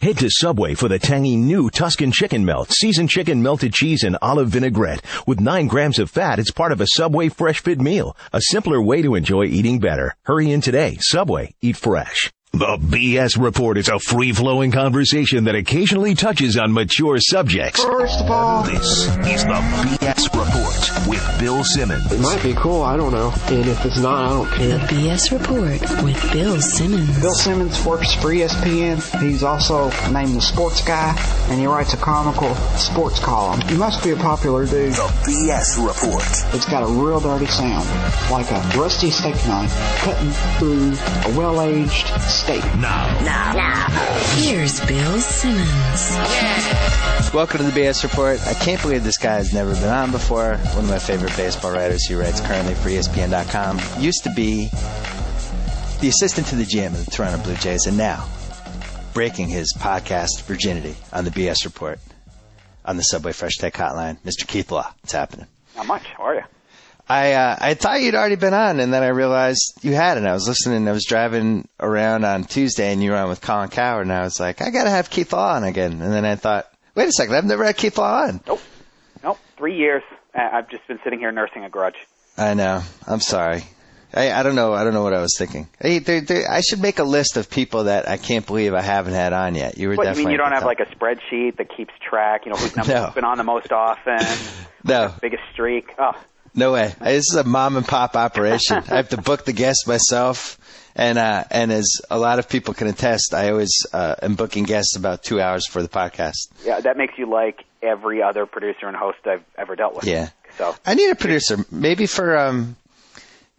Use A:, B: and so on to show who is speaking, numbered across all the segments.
A: Head to Subway for the tangy new Tuscan Chicken Melt, seasoned chicken, melted cheese, and olive vinaigrette. With 9 grams of fat, it's part of a Subway Fresh Fit meal. A simpler way to enjoy eating better. Hurry in today. Subway. Eat fresh. The B.S. Report is a free-flowing conversation that occasionally touches on mature subjects.
B: First of all,
A: this is the B.S. Report with Bill Simmons.
B: It might be cool, I don't know. And if it's not, I don't care.
C: The B.S. Report with Bill Simmons.
D: Bill Simmons works for ESPN. He's also named the sports guy, and he writes a comical sports column. He must be a popular dude.
A: The B.S. Report.
D: It's got a real dirty sound, like a rusty steak knife cutting through a well-aged steak.
C: Now. Here's Bill Simmons.
E: Welcome to the B.S. Report. I can't believe this guy has never been on before. One of my favorite baseball writers. He writes currently for ESPN.com. Used to be the assistant to the GM of the Toronto Blue Jays, and now breaking his podcast virginity on the B.S. Report on the Subway Fresh Take Hotline. Mr. Keith Law, what's happening?
F: Not much. How are you?
E: I thought you'd already been on, and then I realized you hadn't. I was listening. I was driving around on Tuesday, and you were on with Colin Cowherd, and I was like, I got to have Keith Law on again. And then I thought, wait a second, I've never had Keith Law on.
F: Nope. 3 years. I've just been sitting here nursing a grudge.
E: I know. I'm sorry. I don't know. I don't know what I was thinking. I should make a list of people that I can't believe I haven't had on yet. You were
F: What,
E: definitely.
F: You mean you don't have like a spreadsheet that keeps track? You know who's been on the most often?
E: No.
F: Biggest streak? Oh.
E: No way. This is a mom and pop operation. I have to book the guests myself, and as a lot of people can attest, I always am booking guests about 2 hours for the podcast.
F: Yeah, that makes you like every other producer and host I've ever dealt with.
E: Yeah.
F: So
E: I need a producer. Maybe for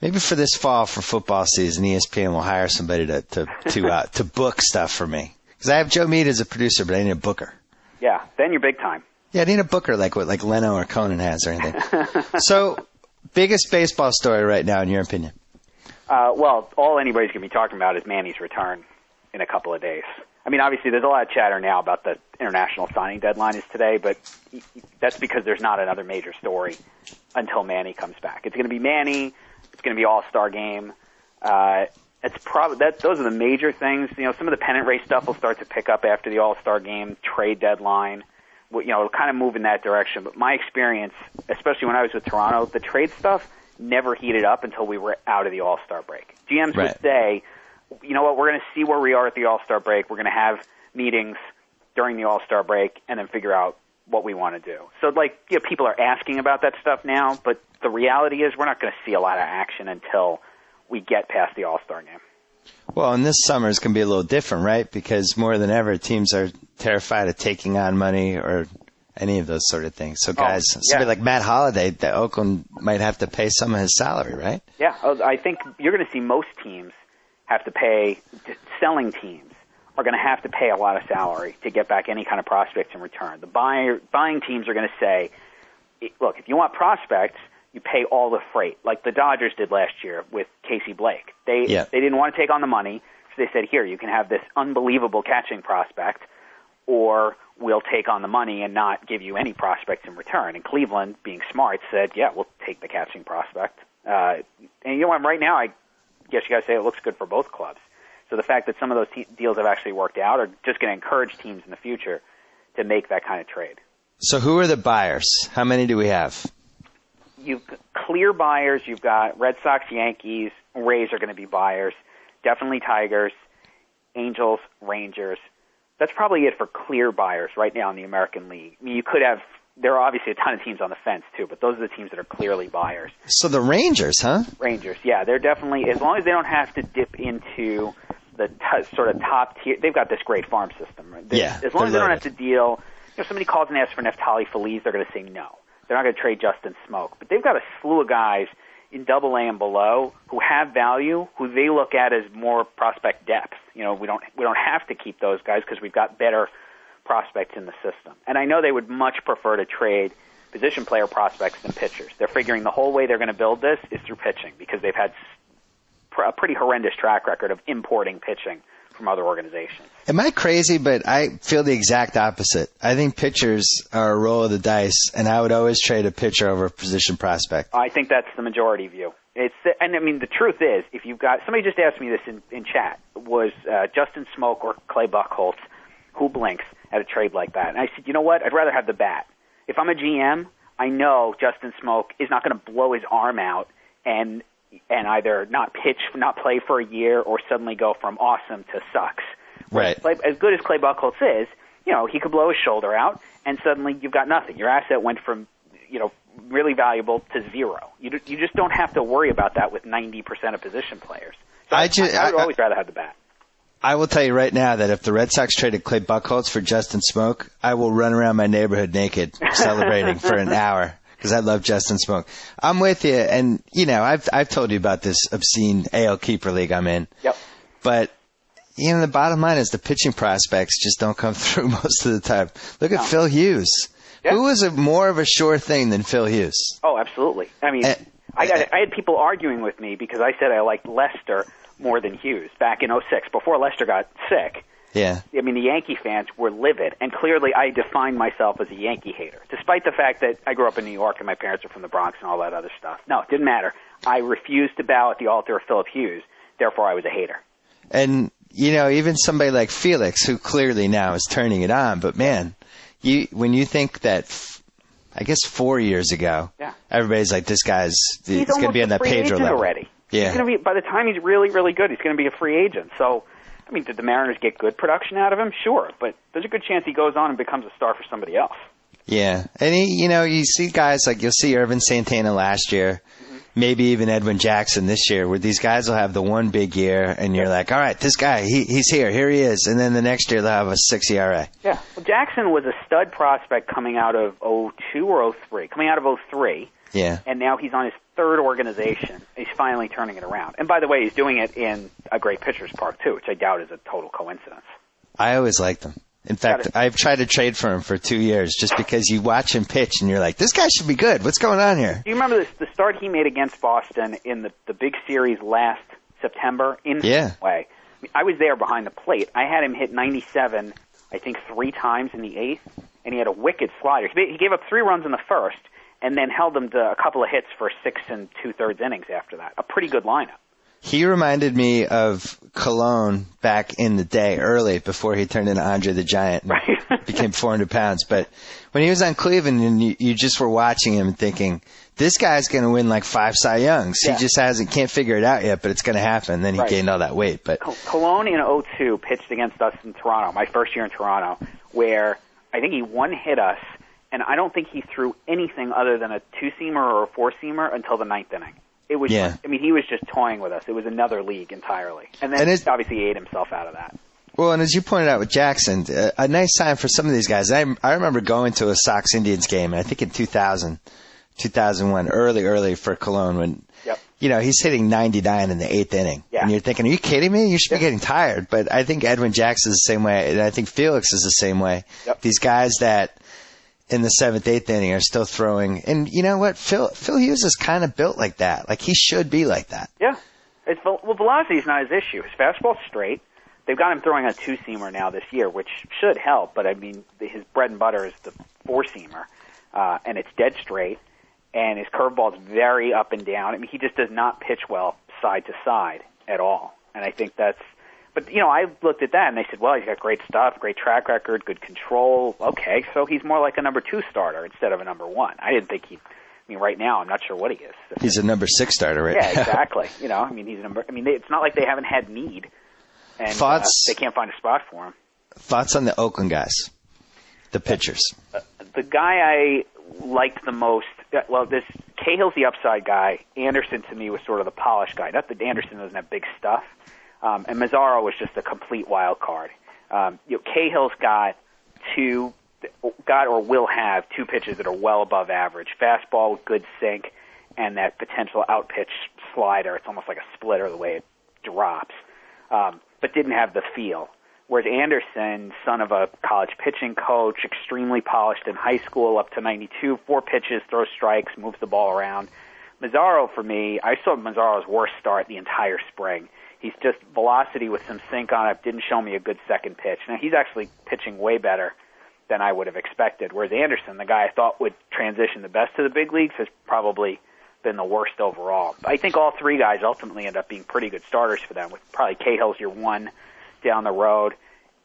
E: this fall for football season, ESPN will hire somebody to book stuff for me, because I have Joe Mead as a producer, but I need a booker.
F: Yeah, then you're big time.
E: Yeah, I need a booker like Leno or Conan has or anything. So, biggest baseball story right now, in your opinion?
F: Well, all anybody's going to be talking about is Manny's return in a couple of days. I mean, obviously, there's a lot of chatter now about the international signing deadline is today, but that's because there's not another major story until Manny comes back. It's going to be Manny. It's going to be All-Star game. Those are the major things. You know, some of the pennant race stuff will start to pick up after the All-Star game, trade deadline. You know, it'll kind of move in that direction. But my experience, especially when I was with Toronto, the trade stuff never heated up until we were out of the All-Star break. GMs would say, you know what, we're going to see where we are at the All-Star break. We're going to have meetings during the All-Star break and then figure out what we want to do. So, like, you know, people are asking about that stuff now, but the reality is we're not going to see a lot of action until we get past the All-Star game.
E: Well, and this summer is going to be a little different, right? Because more than ever, teams are terrified of taking on money or any of those sort of things. So, guys, somebody like Matt Holliday, the Oakland might have to pay some of his salary, right?
F: Yeah, I think you're going to see most teams have to pay, selling teams are going to have to pay a lot of salary to get back any kind of prospects in return. The buying teams are going to say, look, if you want prospects, you pay all the freight, like the Dodgers did last year with Casey Blake. They didn't want to take on the money, so they said, here, you can have this unbelievable catching prospect, or we'll take on the money and not give you any prospects in return. And Cleveland, being smart, said, yeah, we'll take the catching prospect. And you know what, right now, I guess you got to say it looks good for both clubs. So the fact that some of those deals have actually worked out are just going to encourage teams in the future to make that kind of trade.
E: So who are the buyers? How many do we have?
F: You've clear buyers. You've got Red Sox, Yankees, Rays are going to be buyers. Definitely Tigers, Angels, Rangers. That's probably it for clear buyers right now in the American League. I mean, you could have, there are obviously a ton of teams on the fence too, but those are the teams that are clearly buyers.
E: So the Rangers, huh?
F: Rangers, yeah. They're definitely, as long as they don't have to dip into the sort of top tier, they've got this great farm system. As long as they don't have to deal, you know, somebody calls and asks for Neftali Feliz, they're going to say no. They're not going to trade Justin Smoke. But they've got a slew of guys in Double-A and below who have value, who they look at as more prospect depth. You know, we don't have to keep those guys because we've got better prospects in the system. And I know they would much prefer to trade position player prospects than pitchers. They're figuring the whole way they're going to build this is through pitching because they've had a pretty horrendous track record of importing pitching from other organizations.
E: Am I crazy? But I feel the exact opposite. I think pitchers are a roll of the dice, and I would always trade a pitcher over a position prospect.
F: I think that's the majority view. And I mean, the truth is, if you've got, somebody just asked me this in chat, was Justin Smoke or Clay Buchholz Who blinks at a trade like that? And I said, you know what? I'd rather have the bat. If I'm a GM, I know Justin Smoak is not going to blow his arm out and either not play for a year, or suddenly go from awesome to sucks.
E: Right.
F: As good as Clay Buchholz is, he could blow his shoulder out, and suddenly you've got nothing. Your asset went from, really valuable to zero. You just don't have to worry about that with 90% of position players. So I would always rather have the bat.
E: I will tell you right now that if the Red Sox traded Clay Buchholz for Justin Smoak, I will run around my neighborhood naked celebrating for an hour because I love Justin Smoak. I'm with you, and I've told you about this obscene AL keeper league I'm in.
F: Yep.
E: But the bottom line is the pitching prospects just don't come through most of the time. Look at Phil Hughes. Yeah. Who was more of a sure thing than Phil Hughes?
F: Oh, absolutely. I mean, I had people arguing with me because I said I liked Lester more than Hughes back in 2006, before Lester got sick.
E: Yeah.
F: I mean, the Yankee fans were livid, and clearly I defined myself as a Yankee hater, despite the fact that I grew up in New York and my parents are from the Bronx and all that other stuff. No, it didn't matter. I refused to bow at the altar of Philip Hughes, therefore I was a hater.
E: And, even somebody like Felix, who clearly now is turning it on, but man, when you think that, I guess 4 years ago, everybody's like, this guy's going to be on that Pedro level
F: already.
E: Yeah.
F: He's going to be, by the time he's really, really good, he's going to be a free agent. So, I mean, did the Mariners get good production out of him? Sure, but there's a good chance he goes on and becomes a star for somebody else.
E: Yeah, and you see guys like, you'll see Irvin Santana last year, maybe even Edwin Jackson this year, where these guys will have the one big year, and you're like, all right, this guy, he's here he is, and then the next year they'll have a 6 ERA.
F: Yeah, well, Jackson was a stud prospect coming out of 02 or 03, coming out of 03.
E: Yeah.
F: And now he's on his third organization. He's finally turning it around. And by the way, he's doing it in a great pitcher's park, too, which I doubt is a total coincidence.
E: I always liked him. In fact, I've tried to trade for him for 2 years just because you watch him pitch and you're like, this guy should be good. What's going on here?
F: Do you remember the start he made against Boston in the big series last September in Fenway? I mean, I was there behind the plate. I had him hit 97, I think, 3 times in the 8th, and he had a wicked slider. He gave up 3 runs in the first, and then held them to a couple of hits for 6 2/3 innings after that. A pretty good lineup.
E: He reminded me of Colon back in the day, early, before he turned into Andre the Giant and became 400 pounds. But when he was on Cleveland and you just were watching him and thinking, this guy's going to win like 5 Cy Youngs. Yeah. He just can't figure it out yet, but it's going to happen. Then he gained all that weight. But
F: Colon in 02 pitched against us in Toronto, my first year in Toronto, where I think he one-hit us, and I don't think he threw anything other than a 2-seamer or a 4-seamer until the 9th inning. It was, I mean, he was just toying with us. It was another league entirely. And then he obviously ate himself out of that.
E: Well, and as you pointed out with Jackson, a nice sign for some of these guys. I remember going to a Sox-Indians game, I think in 2000, 2001, early for Cologne, when he's hitting 99 in the 8th inning. Yeah. And you're thinking, are you kidding me? You should be getting tired. But I think Edwin Jackson's the same way, and I think Felix is the same way. Yep. These guys that in the 7th, 8th inning are still throwing. And you know what? Phil Hughes is kind of built like that. Like, he should be like that.
F: Yeah. Velocity is not his issue. His fastball's straight. They've got him throwing a 2-seamer now this year, which should help. But, I mean, his bread and butter is the 4-seamer, and it's dead straight. And his curveball's very up and down. I mean, he just does not pitch well side to side at all. And I think that's – but, I looked at that, and they said, well, he's got great stuff, great track record, good control. Okay, so he's more like a number 2 starter instead of a number 1. I didn't think right now I'm not sure what he is.
E: He's a number 6 starter right now.
F: Yeah, exactly. He's a number – it's not like they haven't had need, and they can't find a spot for him.
E: Thoughts on the Oakland guys, the pitchers?
F: The guy I liked the most – this Cahill's the upside guy. Anderson, to me, was sort of the polished guy. Not that Anderson doesn't have big stuff. And Mazzaro was just a complete wild card. Cahill's got or will have 2 pitches that are well above average. Fastball with good sink and that potential out-pitch slider. It's almost like a splitter the way it drops, but didn't have the feel. Whereas Anderson, son of a college pitching coach, extremely polished in high school, up to 92, 4 pitches, throws strikes, moves the ball around. Mazzaro, for me, I saw Mazzaro's worst start the entire spring. He's just velocity with some sink on it, didn't show me a good second pitch. Now, he's actually pitching way better than I would have expected, whereas Anderson, the guy I thought would transition the best to the big leagues, has probably been the worst overall. I think all 3 guys ultimately end up being pretty good starters for them, with probably Cahill's your 1 down the road.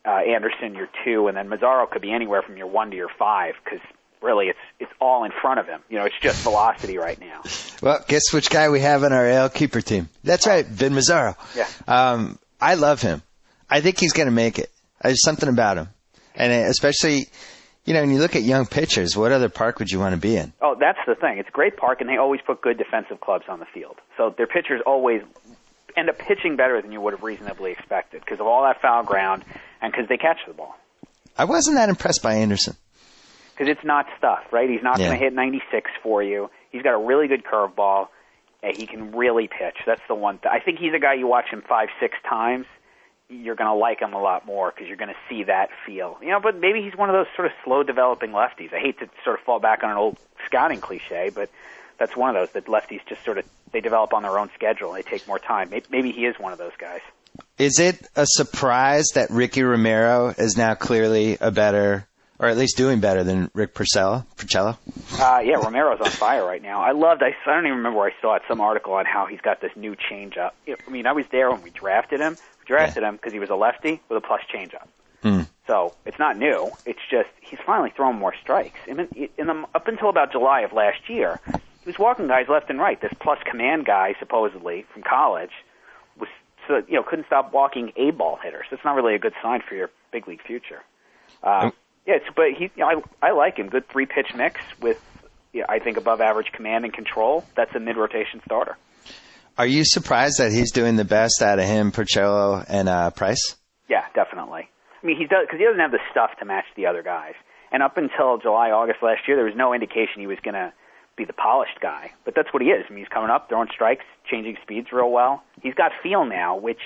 F: Anderson your 2, and then Mazzaro could be anywhere from your 1 to your 5 because really it's all in front of him. It's just velocity right now.
E: Well, guess which guy we have on our AL keeper team? That's right, Vin Mazzaro.
F: Yeah.
E: I love him. I think he's going to make it. There's something about him. And especially, when you look at young pitchers, what other park would you want to be in?
F: Oh, that's the thing. It's a great park, and they always put good defensive clubs on the field. So their pitchers always end up pitching better than you would have reasonably expected because of all that foul ground and because they catch the ball.
E: I wasn't that impressed by Anderson.
F: Because it's not stuff, right? He's not going to hit 96 for you. He's got a really good curveball. He can really pitch. That's the one. I think he's a guy you watch him 5-6 times. You're going to like him a lot more because you're going to see that feel. But maybe he's one of those sort of slow-developing lefties. I hate to sort of fall back on an old scouting cliche, but that's one of those that lefties just sort of, they develop on their own schedule. They take more time. Maybe he is one of those guys.
E: Is it a surprise that Ricky Romero is now clearly a better, or at least doing better than Rick Porcello?
F: Yeah, Romero's on fire right now. I don't even remember where I saw it, some article on how he's got this new changeup. I was there when we drafted him. We drafted him because he was a lefty with a plus changeup. So it's not new. It's just he's finally throwing more strikes. Up until about July of last year, he was walking guys left and right. This plus command guy, supposedly from college, couldn't stop walking A-ball hitters. That's not really a good sign for your big league future. But I like him. Good 3-pitch mix with, I think, above average command and control. That's a mid-rotation starter.
E: Are you surprised that he's doing the best out of him, Porcello, and Price?
F: Yeah, definitely. He does because he doesn't have the stuff to match the other guys. And up until July, August last year, there was no indication he was going to be the polished guy. But that's what he is. He's coming up, throwing strikes, changing speeds real well. He's got feel now, which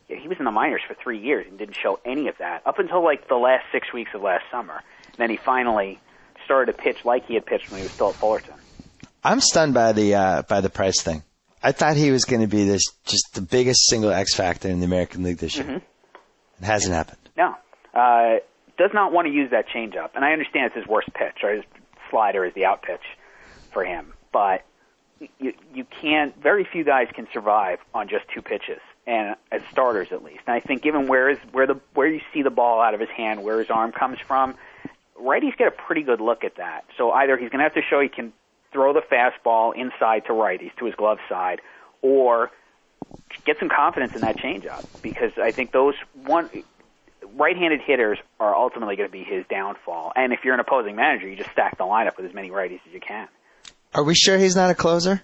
F: he was in the minors for 3 years and didn't show any of that up until the last 6 weeks of last summer. And then he finally started to pitch like he had pitched when he was still at Fullerton.
E: I'm stunned by the Price thing. I thought he was going to be just the biggest single X factor in the American League this year. Mm-hmm. It hasn't happened.
F: No. Does not want to use that changeup. And I understand it's his worst pitch, or his slider is the out pitch for him. But you can't, very few guys can survive on just 2 pitches, and as starters at least. And I think given where you see the ball out of his hand, where his arm comes from, righties get a pretty good look at that. So either he's going to have to show he can throw the fastball inside to righties, to his glove side, or get some confidence in that changeup, because I think those right-handed hitters are ultimately going to be his downfall. And if you're an opposing manager, you just stack the lineup with as many righties as you can. Are
E: we sure he's not a closer?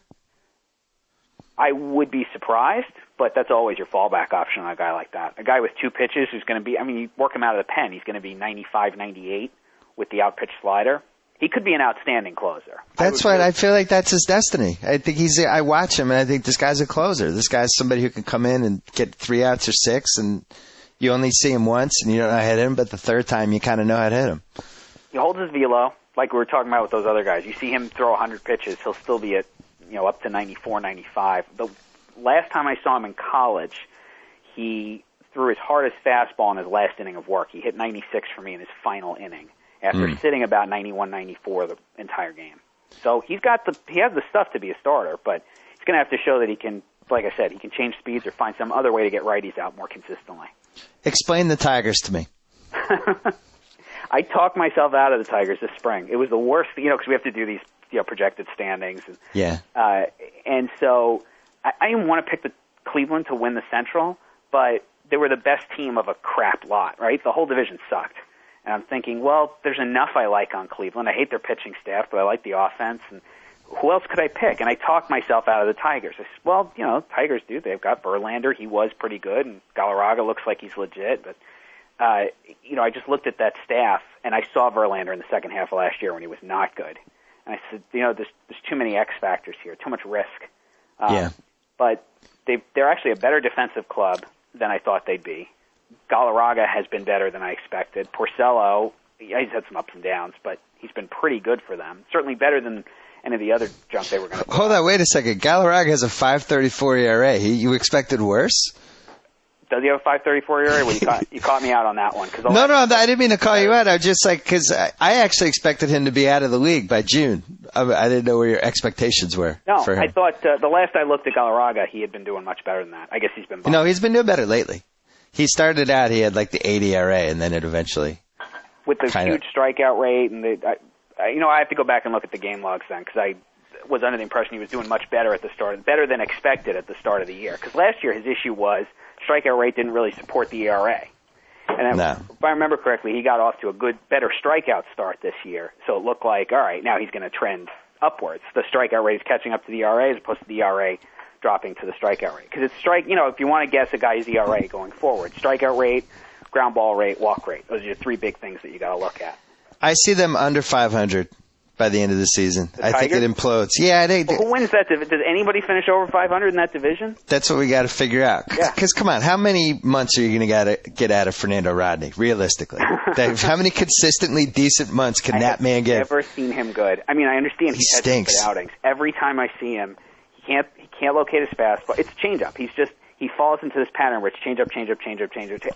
F: I would be surprised, but that's always your fallback option on a guy like that. A guy with 2 pitches who's going to be, you work him out of the pen, he's going to be 95, 98 with the out-pitch slider. He could be an outstanding closer.
E: That's what I feel like that's his destiny. I think I watch him and I think this guy's a closer. This guy's somebody who can come in and get 3 outs or 6, and you only see him once and you don't know how to hit him, but the third time you kind of know how to hit him.
F: He holds his velo, like we were talking about with those other guys. You see him throw 100 pitches, he'll still be at up to 94, 95. The last time I saw him in college, he threw his hardest fastball in his last inning of work. He hit 96 for me in his final inning, after sitting about 91, 94 the entire game. So he has the stuff to be a starter, but he's going to have to show that he can, like I said, he can change speeds or find some other way to get righties out more consistently.
E: Explain the Tigers to me.
F: I talked myself out of the Tigers this spring. It was the worst, because we have to do these projected standings.
E: Yeah.
F: And so I didn't want to pick the Cleveland to win the Central, but they were the best team of a crap lot, right? The whole division sucked. And I'm thinking, well, there's enough I like on Cleveland. I hate their pitching staff, but I like the offense. And who else could I pick? And I talked myself out of the Tigers. I said, well, Tigers do. They've got Verlander. He was pretty good. And Galarraga looks like he's legit. But, I just looked at that staff, and I saw Verlander in the second half of last year when he was not good. And I said, there's too many X factors here, too much risk.
E: Yeah.
F: But they're actually a better defensive club than I thought they'd be. Galarraga has been better than I expected. Porcello, he's had some ups and downs, but he's been pretty good for them. Certainly better than any of the other junk they were going to.
E: Hold on, wait a second. Galarraga has a 5.34 ERA. You expected worse?
F: Does he have a 5.34 ERA? Well, you caught me out on that one.
E: No, I didn't mean to call you out. I was just because I actually expected him to be out of the league by June. I didn't know where your expectations were for him.
F: I thought the last I looked at Galarraga, he had been doing much better than that. I guess he's been bumped.
E: No, he's been doing better lately. He started out, he had like the 80 ERA, and then it eventually
F: with the huge strikeout rate, and I have to go back and look at the game logs then because I was under the impression he was doing much better at the start, better than expected at the start of the year. Because last year his issue was strikeout rate didn't really support the ERA. And if I remember correctly, he got off to a better strikeout start this year. So it looked like, all right, now he's going to trend upwards. The strikeout rate is catching up to the ERA as opposed to the ERA dropping to the strikeout rate. Because it's if you want to guess a guy's ERA going forward, strikeout rate, ground ball rate, walk rate. Those are your three big things that you got to look at.
E: I see them under 500 by the end of the season. I think it implodes. Yeah,
F: who wins that division? Does anybody finish over 500 in that division?
E: That's what we got to figure out.
F: Yeah.
E: Because come on, how many months are you going to get out of Fernando Rodney, realistically? How many consistently decent months can that man get?
F: I've never seen him good. I mean, I understand he has good outings. Every time I see him, he can't locate his fastball. It's changeup. He falls into this pattern where it's changeup,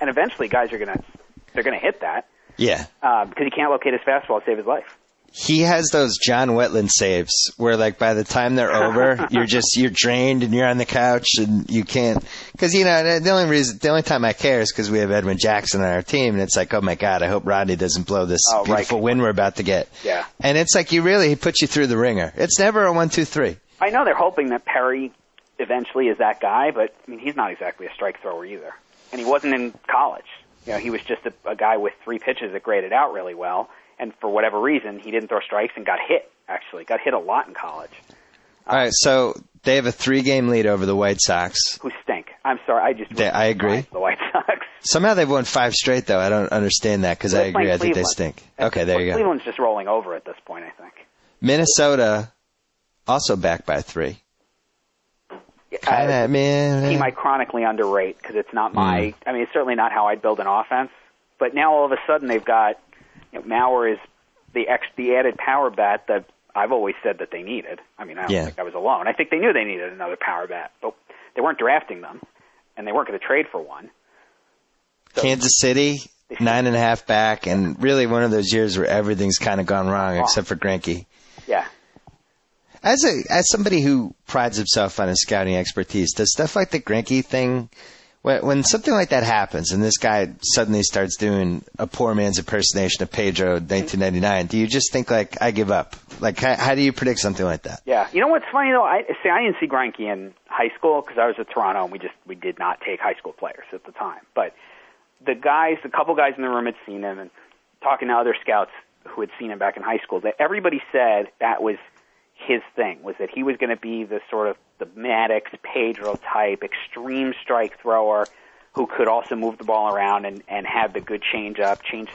F: and eventually guys they're gonna hit that.
E: Yeah.
F: Because he can't locate his fastball to save his life.
E: He has those John Wetland saves where, like, by the time they're over, you're drained and you're on the couch and you can't. Because the only time I care is because we have Edwin Jackson on our team, and it's like, oh my God, I hope Rodney doesn't blow this beautiful win we're about to get.
F: Yeah.
E: And it's like he puts you through the ringer. It's never a 1, 2, 3.
F: I know they're hoping that Perry eventually is that guy, but I mean he's not exactly a strike thrower either, and he wasn't in college. He was just a guy with 3 pitches that graded out really well. And for whatever reason, he didn't throw strikes and got hit a lot in college.
E: All right, so they have a 3-game lead over the White Sox.
F: Who stink. I'm sorry,
E: I agree.
F: The White Sox.
E: Somehow they've won 5 straight, though. I don't understand that because I agree. I think they stink. Okay, there you go.
F: Cleveland's just rolling over at this point, I think.
E: Minnesota, also back by 3.
F: Team I chronically underrate because it's not it's certainly not how I'd build an offense. But now all of a sudden they've got, Mauer is the added power bat that I've always said that they needed. I mean, I don't think I was alone. I think they knew they needed another power bat, but they weren't drafting them, and they weren't going to trade for one. So,
E: Kansas City, 9.5 back, and really one of those years where everything's kind of gone wrong except for Greinke.
F: Yeah.
E: As somebody who prides himself on his scouting expertise, does stuff like the Greinke thing, when something like that happens and this guy suddenly starts doing a poor man's impersonation of Pedro in 1999, do you just think, like, I give up? Like, how do you predict something like that?
F: Yeah. You know what's funny, though? I didn't see Greinke in high school because I was at Toronto and we did not take high school players at the time. But the couple guys in the room had seen him, and talking to other scouts who had seen him back in high school, that everybody said that was his thing, was that he was going to be the sort of the Maddox, Pedro type, extreme strike thrower who could also move the ball around and have the good change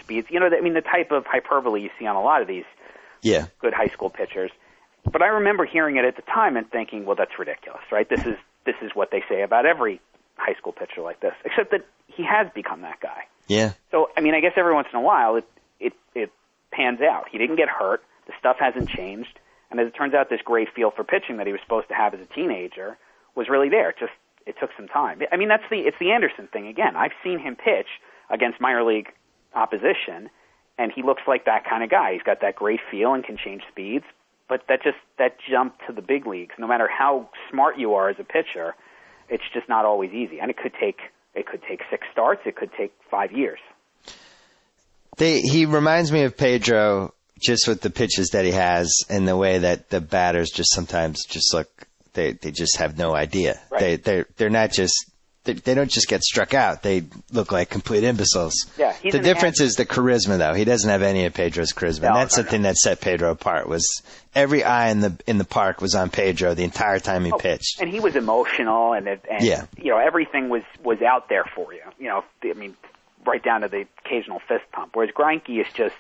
F: speeds. The type of hyperbole you see on a lot of these good high school pitchers. But I remember hearing it at the time and thinking, well, that's ridiculous, right? This is what they say about every high school pitcher like this, except that he has become that guy.
E: Yeah.
F: So, I mean, I guess every once in a while it pans out. He didn't get hurt. The stuff hasn't changed. And as it turns out, this great feel for pitching that he was supposed to have as a teenager was really there. It took some time. I mean, it's the Anderson thing again. I've seen him pitch against minor league opposition, and he looks like that kind of guy. He's got that great feel and can change speeds. But that jump to the big leagues, no matter how smart you are as a pitcher, it's just not always easy. And it could take 6 starts. It could take 5 years.
E: He reminds me of Pedro, just with the pitches that he has and the way that the batters just sometimes just look, they just have no idea.
F: Right.
E: They're not just, they don't just get struck out. They look like complete imbeciles.
F: Yeah,
E: the difference is the charisma, though. He doesn't have any of Pedro's charisma. And that's the thing that set Pedro apart, was every eye in the park was on Pedro the entire time he pitched.
F: And he was emotional and everything was out there for you. I mean, right down to the occasional fist pump. Whereas Greinke is just,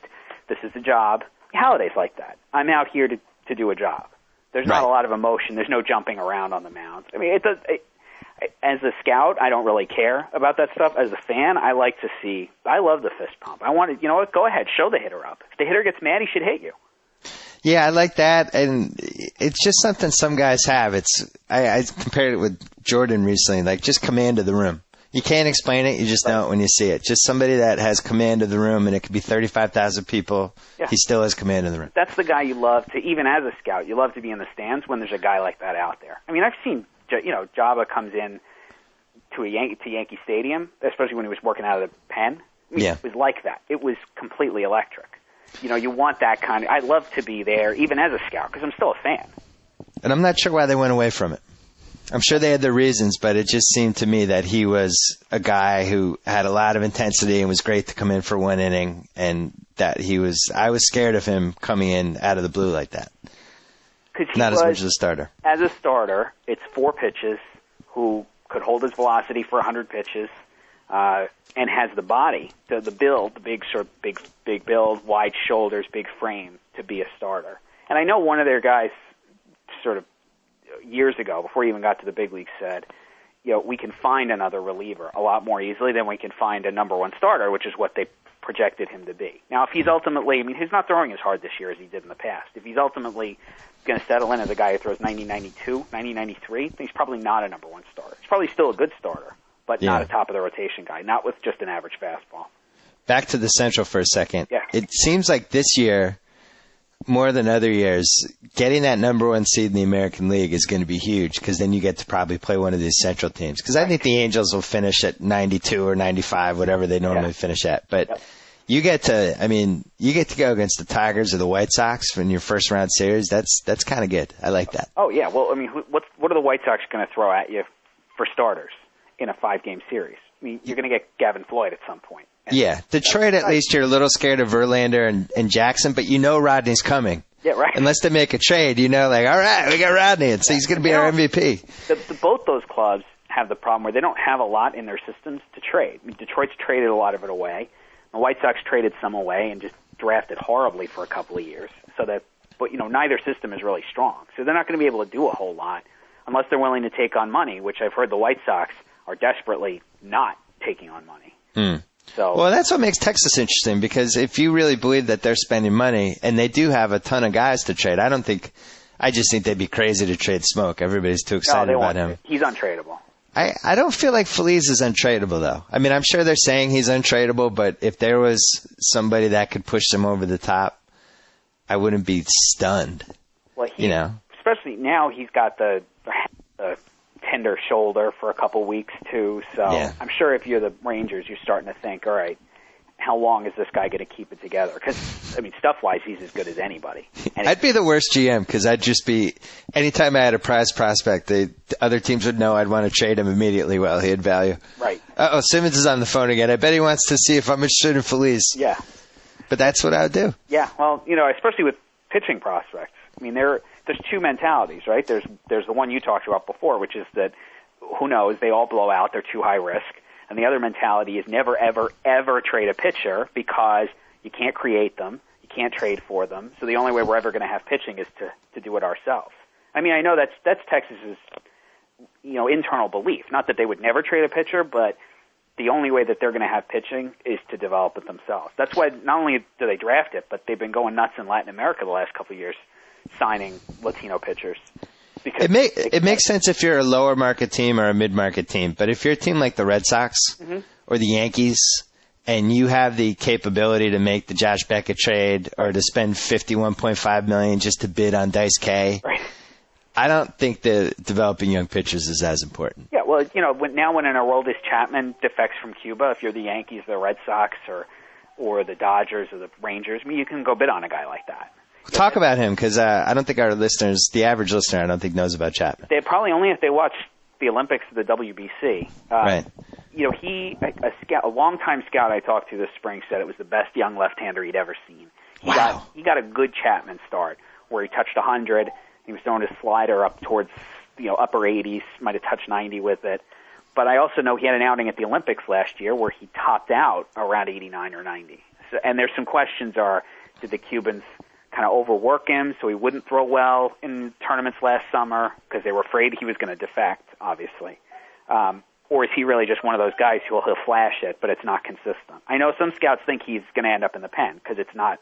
F: this is a job. Halliday's like that. I'm out here to do a job. There's not a lot of emotion. There's no jumping around on the mound. I mean, as a scout, I don't really care about that stuff. As a fan, I love the fist pump. I want to, go ahead, show the hitter up. If the hitter gets mad, he should hit you.
E: Yeah, I like that, and it's just something some guys have. I compared it with Jordan recently, like just command of the room. You can't explain it. You just know it when you see it. Just somebody that has command of the room, and it could be 35,000 people. Yeah. He still has command of the room.
F: That's the guy you love to, even as a scout, you love to be in the stands when there's a guy like that out there. I mean, I've seen, Jabba comes in to Yankee Stadium, especially when he was working out of the pen. It was like that. It was completely electric. You want that kind of. I'd love to be there, even as a scout, because I'm still a fan.
E: And I'm not sure why they went away from it. I'm sure they had their reasons, but it just seemed to me that he was a guy who had a lot of intensity and was great to come in for one inning, and that I was scared of him coming in out of the blue like that. Not as much as a starter.
F: As a starter, it's 4 pitches, who could hold his velocity for 100 pitches, and has the body, the build, the big build, wide shoulders, big frame to be a starter. And I know one of their guys sort of years ago, before he even got to the big leagues, said, we can find another reliever a lot more easily than we can find a number one starter, which is what they projected him to be. Now, if he's ultimately, he's not throwing as hard this year as he did in the past. If he's ultimately going to settle in as a guy who throws 90-92, 90-93, then he's probably not a number one starter. He's probably still a good starter, but not a top-of-the-rotation guy, not with just an average fastball.
E: Back to the Central for a second.
F: Yeah.
E: It seems like this year, more than other years, getting that number one seed in the American League is going to be huge, because then you get to probably play one of these Central teams. Because I think the Angels will finish at 92 or 95, whatever they normally finish at. But you get to go against the Tigers or the White Sox in your first round series. That's kind of good. I like that.
F: Oh yeah. Well, what are the White Sox going to throw at you for starters in a 5-game series? You're going to get Gavin Floyd at some point.
E: Yeah, Detroit, at least you're a little scared of Verlander and Jackson, but Rodney's coming.
F: Yeah, right.
E: Unless they make a trade, all right, we got Rodney, and so he's going to be our MVP.
F: Both those clubs have the problem where they don't have a lot in their systems to trade. Detroit's traded a lot of it away. The White Sox traded some away and just drafted horribly for a couple of years. But neither system is really strong. So they're not going to be able to do a whole lot unless they're willing to take on money, which I've heard the White Sox are desperately not taking on money.
E: Well, that's what makes Texas interesting, because if you really believe that they're spending money, and they do have a ton of guys to trade, I just think they'd be crazy to trade Smoke. Everybody's too excited about him.
F: He's untradeable.
E: I don't feel like Feliz is untradeable, though. I'm sure they're saying he's untradeable, but if there was somebody that could push them over the top, I wouldn't be stunned.
F: Well, especially now he's got the tender shoulder for a couple weeks too, so I'm sure if you're the Rangers, you're starting to think, all right, how long is this guy going to keep it together? Because stuff-wise, he's as good as anybody.
E: I'd be the worst GM, because I'd just be, anytime I had a prize prospect, the other teams would know I'd want to trade him immediately while he had value.
F: Right.
E: Simmons is on the phone again. I bet he wants to see if I'm interested in Feliz.
F: Yeah.
E: But that's what I would do.
F: Yeah, well, especially with pitching prospects. There's two mentalities, right? There's the one you talked about before, which is that, who knows, they all blow out, they're too high risk. And the other mentality is never, ever, ever trade a pitcher, because you can't create them, you can't trade for them. So the only way we're ever going to have pitching is to do it ourselves. I know that's Texas's internal belief. Not that they would never trade a pitcher, but the only way that they're going to have pitching is to develop it themselves. That's why not only do they draft it, but they've been going nuts in Latin America the last couple of years, signing Latino pitchers.
E: It makes sense if you're a lower market team or a mid market team, but if you're a team like the Red Sox or the Yankees, and you have the capability to make the Josh Beckett trade or to spend $51.5 million just to bid on Dice K, I don't think that developing young pitchers is as important.
F: Yeah, well, when an Aroldis Chapman defects from Cuba, if you're the Yankees, the Red Sox, or the Dodgers or the Rangers, you can go bid on a guy like that.
E: Talk about him, because I don't think our listeners, the average listener, I don't think knows about Chapman.
F: They probably only if they watch the Olympics or the WBC.
E: Right.
F: A longtime scout I talked to this spring said it was the best young left-hander he'd ever seen. He got a good Chapman start where he touched 100. He was throwing his slider up towards upper 80s, might have touched 90 with it. But I also know he had an outing at the Olympics last year where he topped out around 89 or 90. So, and there's some questions did the Cubans kind of overwork him so he wouldn't throw well in tournaments last summer because they were afraid he was going to defect, obviously? Or is he really just one of those guys he'll flash it, but it's not consistent? I know some scouts think he's going to end up in the pen because it's not,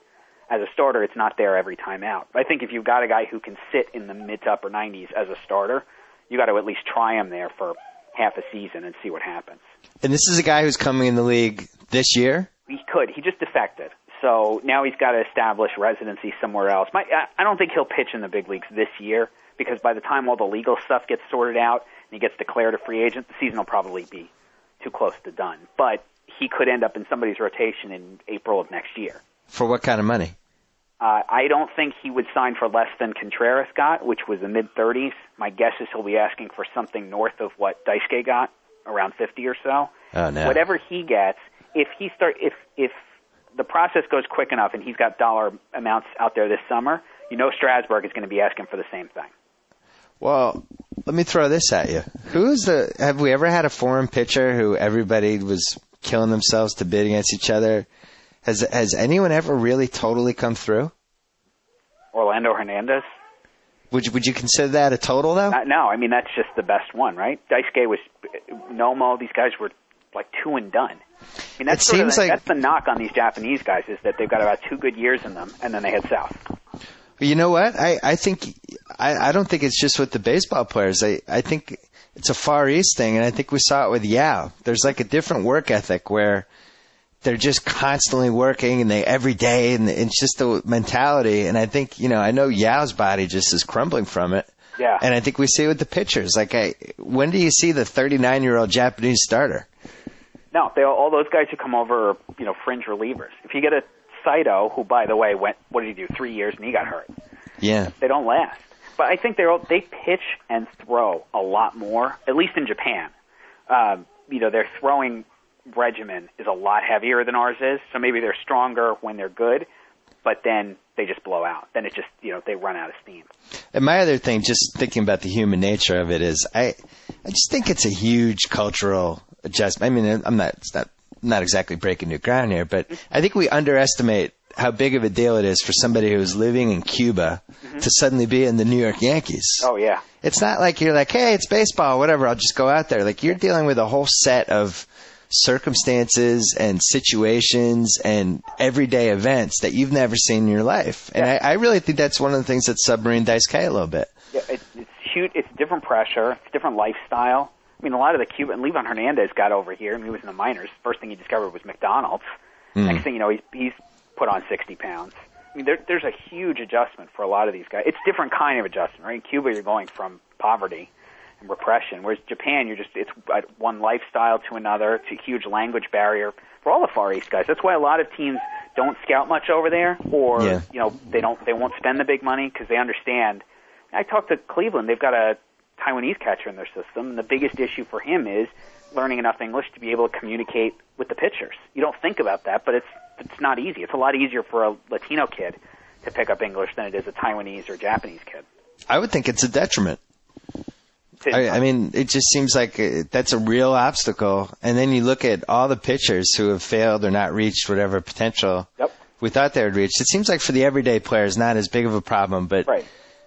F: as a starter, it's not there every time out. But I think if you've got a guy who can sit in the mid to upper 90s as a starter, you got to at least try him there for half a season and see what happens.
E: And this is a guy who's coming in the league this year?
F: He could. He just defected. So now he's got to establish residency somewhere else. I don't think he'll pitch in the big leagues this year because by the time all the legal stuff gets sorted out and he gets declared a free agent, the season will probably be too close to done. But he could end up in somebody's rotation in April of next year.
E: For what kind of money?
F: I don't think he would sign for less than Contreras got, which was the mid-30s. My guess is he'll be asking for something north of what Daisuke got, around 50 or so.
E: Oh, no.
F: Whatever he gets, if the process goes quick enough and he's got dollar amounts out there this summer, Strasburg is going to be asking for the same thing.
E: Well, let me throw this at you. Have we ever had a foreign pitcher who everybody was killing themselves to bid against each other? Has anyone ever really totally come through?
F: Orlando Hernandez?
E: Would you consider that a total, though?
F: No, I mean, that's just the best one, right? Daisuke was Nomo. These guys were like 2 and done. I mean, that's the knock on these Japanese guys is that they've got about 2 good years in them, and then they head south.
E: You know what? I think I don't think it's just with the baseball players. I think it's a Far East thing, and I think we saw it with Yao. There's like a different work ethic where they're just constantly working and every day, and it's just the mentality. And I think, I know Yao's body just is crumbling from it.
F: Yeah.
E: And I think we see it with the pitchers. When do you see the 39-year-old Japanese starter?
F: No, all those guys who come over are, fringe relievers. If you get a Saito, who, by the way, what did he do, 3 years, and he got hurt.
E: Yeah.
F: They don't last. But I think they pitch and throw a lot more, at least in Japan. Their throwing regimen is a lot heavier than ours is, so maybe they're stronger when they're good, but then they just blow out. Then it just, they run out of steam.
E: And my other thing, just thinking about the human nature of it, is I just think it's a huge cultural adjustment. I mean, it's not exactly breaking new ground here, but I think we underestimate how big of a deal it is for somebody who's living in Cuba to suddenly be in the New York Yankees.
F: Oh, yeah.
E: It's not like you're like, hey, it's baseball, whatever, I'll just go out there. Like, you're dealing with a whole set of circumstances and situations and everyday events that you've never seen in your life. And I really think that's one of the things that submarine Daisuke a little bit.
F: Yeah, it's huge. It's different pressure. It's different lifestyle. I mean, a lot of the Cuban, Levon Hernandez got over here, and he was in the minors. First thing he discovered was McDonald's. Next thing you know, he's put on 60 pounds. I mean, there's a huge adjustment for a lot of these guys. It's a different kind of adjustment, right? In Cuba, you're going from poverty and repression, whereas Japan, it's one lifestyle to another. It's a huge language barrier for all the Far East guys. That's why a lot of teams don't scout much over there, or they won't spend the big money because they understand. I talked to Cleveland; they've got a Taiwanese catcher in their system, and the biggest issue for him is learning enough English to be able to communicate with the pitchers. You don't think about that, but it's not easy. It's a lot easier for a Latino kid to pick up English than it is a Taiwanese or Japanese kid.
E: I would think it's a detriment. I mean, it just seems like that's a real obstacle. And then you look at all the pitchers who have failed or not reached whatever potential we thought they would reach. It seems like for the everyday players, not as big of a problem, but